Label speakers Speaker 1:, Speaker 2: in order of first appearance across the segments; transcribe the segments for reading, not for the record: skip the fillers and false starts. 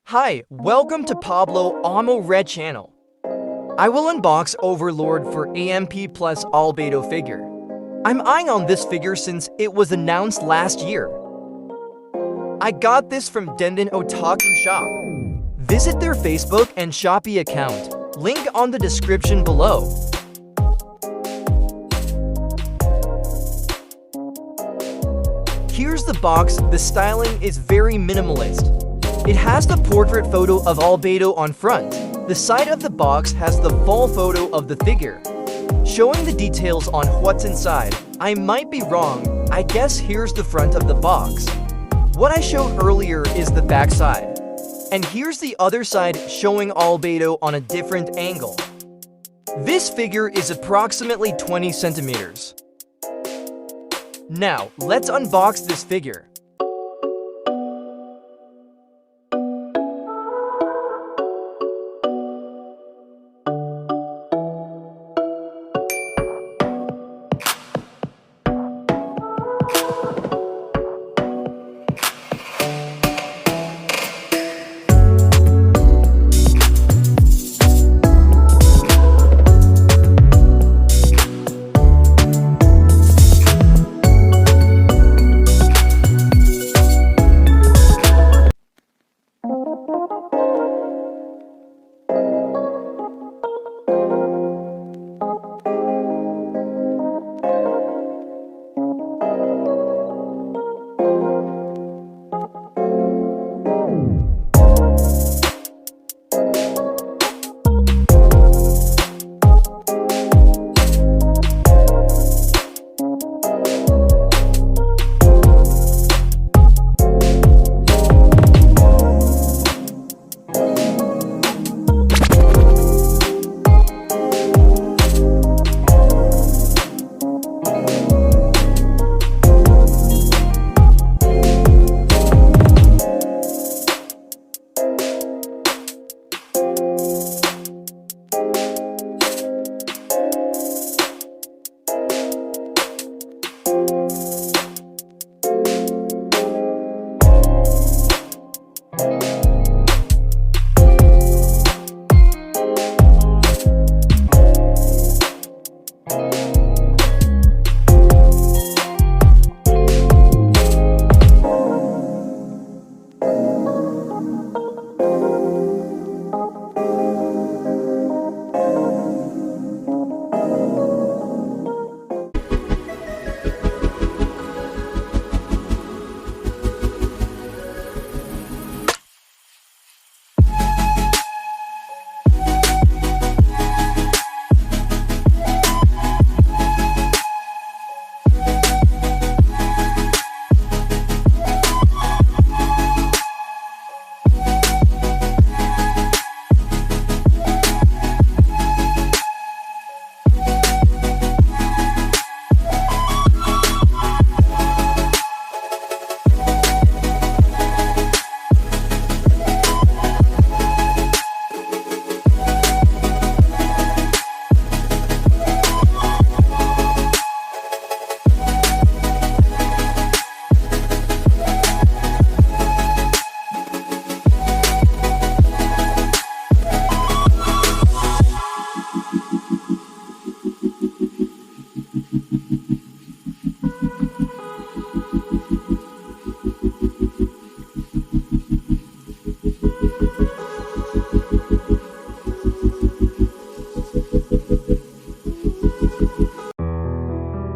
Speaker 1: Hi, welcome to Pablo Amo Red channel. I will unbox Overlord for AMP plus Albedo figure. I'm eyeing on this figure since it was announced last year. I got this from DenDen Otaku Shop. Visit their Facebook and Shopee account, link on the description below. Here's the box. The styling is very minimalist. It has the portrait photo of Albedo on front. The side of the box has the full photo of the figure, showing the details on what's inside. I might be wrong. I guess here's the front of the box. What I showed earlier is the back side. And here's the other side showing Albedo on a different angle. This figure is approximately 20 centimeters. Now, let's unbox this figure.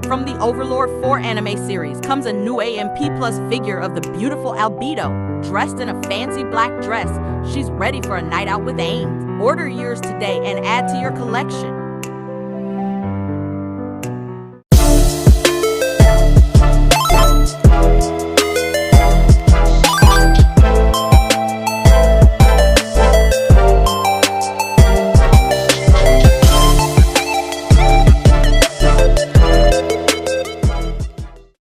Speaker 2: From the Overlord IV anime series comes a new AMP Plus figure of the beautiful Albedo. Dressed in a fancy black dress, she's ready for a night out with Ainz. Order yours today and add to your collection.